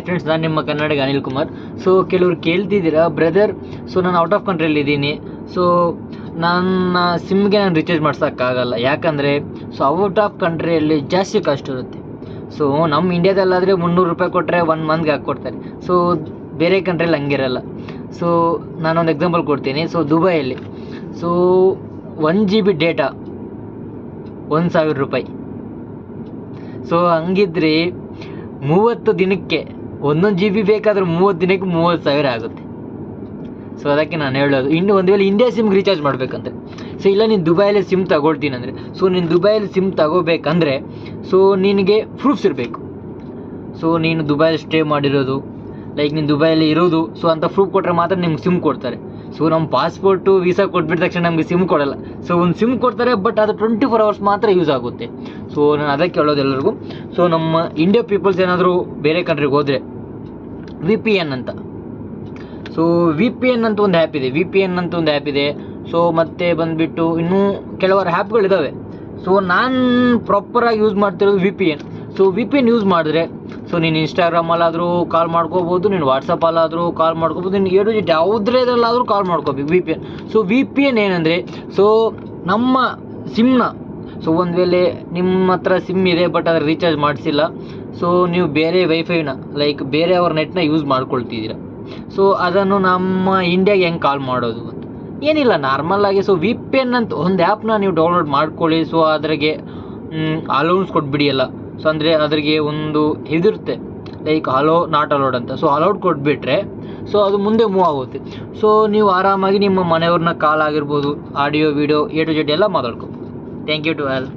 Friends, ನಾನು ನಿಮ್ಮ ಕನ್ನಡಿಗ Anil Kumar. So ಕೆಲವರು ಕೇಳ್ತಿದ್ದೀರಾ, ಬ್ರದರ್, ಸೊ ನಾನು ಔಟ್ ಆಫ್ ಕಂಟ್ರಿಯಲ್ಲಿ ಇದ್ದೀನಿ, ಸೊ ನನ್ನ ಸಿಮ್ಗೆ ನಾನು ರಿಚಾರ್ಜ್ ಮಾಡ್ಸೋಕ್ಕಾಗಲ್ಲ. ಯಾಕಂದರೆ ಸೊ ಔಟ್ ಆಫ್ ಕಂಟ್ರಿಯಲ್ಲಿ ಜಾಸ್ತಿ ಕಾಸ್ಟ್ ಇರುತ್ತೆ. ಸೊ ನಮ್ಮ ಇಂಡಿಯಾದಲ್ಲಾದರೆ 300 ರೂಪಾಯಿ ಕೊಟ್ಟರೆ 1 ಮಂತ್ಗೆ ಹಾಕ್ಕೊಡ್ತಾರೆ. ಸೊ ಬೇರೆ ಕಂಟ್ರಿಯಲ್ಲಿ ಹಂಗಿರಲ್ಲ. ಸೊ ನಾನೊಂದು ಎಕ್ಸಾಂಪಲ್ ಕೊಡ್ತೀನಿ. ಸೊ ದುಬೈಯಲ್ಲಿ ಸೊ 1 GB ಡೇಟಾ 1000 ರೂಪಾಯಿ. ಸೊ ಹಂಗಿದ್ರೆ 30 ದಿನಕ್ಕೆ 1 GB ಬೇಕಾದ್ರೆ 30 ದಿನಕ್ಕೆ 30,000 ಆಗುತ್ತೆ. ಸೊ ಅದಕ್ಕೆ ನಾನು ಹೇಳೋದು, ಇನ್ನು ಒಂದು ವೇಳೆ ಇಂಡಿಯಾ ಸಿಮ್ಗೆ ರೀಚಾರ್ಜ್ ಮಾಡಬೇಕಂದ್ರೆ, ಸೊ ಇಲ್ಲ ನೀನು ದುಬೈಯಲ್ಲಿ ಸಿಮ್ ತಗೊಳ್ತೀನಿ ಅಂದರೆ, ಸೊ ನೀನು ದುಬೈಯಲ್ಲಿ ಸಿಮ್ ತಗೋಬೇಕಂದ್ರೆ ಸೊ ನಿನಗೆ ಪ್ರೂಫ್ಸ್ ಇರಬೇಕು. ಸೊ ನೀನು ದುಬೈಯಲ್ಲಿ ಸ್ಟೇ ಮಾಡಿರೋದು, ಲೈಕ್ ನೀನು ದುಬೈಯಲ್ಲಿ ಇರೋದು, ಸೊ ಅಂತ ಪ್ರೂಫ್ ಕೊಟ್ಟರೆ ಮಾತ್ರ ನಿಮ್ಗೆ ಸಿಮ್ ಕೊಡ್ತಾರೆ. ಸೊ ನಮ್ಮ ಪಾಸ್ಪೋರ್ಟು ವೀಸಾ ಕೊಟ್ಬಿಟ್ಟ ತಕ್ಷಣ ನಮಗೆ ಸಿಮ್ ಕೊಡಲ್ಲ. ಸೊ ಒಂದು ಸಿಮ್ ಕೊಡ್ತಾರೆ, ಬಟ್ ಅದು 24 hours ಮಾತ್ರ ಯೂಸ್ ಆಗುತ್ತೆ. ಸೊ ನಾನು ಅದಕ್ಕೆ ಹೇಳೋದು ಎಲ್ಲರಿಗೂ. ಸೊ ನಮ್ಮ ಇಂಡಿಯಾ ಪೀಪಲ್ಸ್ ಏನಾದರೂ ಬೇರೆ ಕಂಟ್ರಿಗೆ ಹೋದರೆ VPN ಅಂತ, ಸೊ VPN ಅಂತ ಒಂದು ಆ್ಯಪ್ ಇದೆ. ಸೊ ಮತ್ತೆ ಬಂದುಬಿಟ್ಟು ಇನ್ನೂ ಕೆಲವಾರು ಆ್ಯಪ್ಗಳಿದ್ದಾವೆ. ಸೊ ನಾನು ಪ್ರಾಪರಾಗಿ ಯೂಸ್ ಮಾಡ್ತಿರೋದು VPN. ಸೊ VPN ಯೂಸ್ ಮಾಡಿದ್ರೆ ಸೊ ನೀನು ಇನ್ಸ್ಟಾಗ್ರಾಮಲ್ಲಾದರೂ ಕಾಲ್ ಮಾಡ್ಕೋಬೋದು, ನೀನು ವಾಟ್ಸಪ್ಪಲ್ಲಾದರೂ ಕಾಲ್ ಮಾಡ್ಕೋಬೋದು, ನೀನು A-Z ಯಾವುದ್ರಲ್ಲಾದರೂ ಕಾಲ್ ಮಾಡ್ಕೋಬೇಕು VPN. ಸೊ VPN ಏನಂದರೆ, ಸೊ ನಮ್ಮ ಸಿಮ್ನ, ಸೊ ಒಂದು ವೇಳೆ ನಿಮ್ಮ ಹತ್ರ ಸಿಮ್ ಇದೆ ಬಟ್ ಅದ್ರ ರೀಚಾರ್ಜ್ ಮಾಡಿಸಿಲ್ಲ, ಸೊ ನೀವು ಬೇರೆ ವೈಫೈನ ಲೈಕ್ ಬೇರೆಯವ್ರ ನೆಟ್ನ ಯೂಸ್ ಮಾಡ್ಕೊಳ್ತಿದ್ದೀರ. ಸೊ ಅದನ್ನು ನಮ್ಮ ಇಂಡಿಯಾಗೆ ಹೆಂಗೆ ಕಾಲ್ ಮಾಡೋದು ಅಂತ ಏನಿಲ್ಲ, ನಾರ್ಮಲ್ಲಾಗಿ. ಸೊ VPN ಅಂತ ಒಂದು ಆ್ಯಪ್ನ ನೀವು ಡೌನ್ಲೋಡ್ ಮಾಡ್ಕೊಳ್ಳಿ. ಸೊ ಅದ್ರಾಗೆ ಅಲೌನ್ಸ್ ಕೊಟ್ಬಿಡಿ ಎಲ್ಲ. ಸೊ ಅಂದರೆ ಅದ್ರಿಗೆ ಒಂದು ಇದಿರುತ್ತೆ, ಲೈಕ್ ಅಲೋ ನಾಟ್ ಅಲೌಡ್ ಅಂತ. ಸೊ ಅಲೌಡ್ ಕೊಟ್ಬಿಟ್ರೆ ಸೊ ಅದು ಮುಂದೆ ಮೂವ್ ಆಗುತ್ತೆ. ಸೊ ನೀವು ಆರಾಮಾಗಿ ನಿಮ್ಮ ಮನೆಯವ್ರನ್ನ ಕಾಲ್ ಆಗಿರ್ಬೋದು, audio video A to Z ಎಲ್ಲ ಮಾತಾಡ್ಕೋಬೋದು. Thank you to all.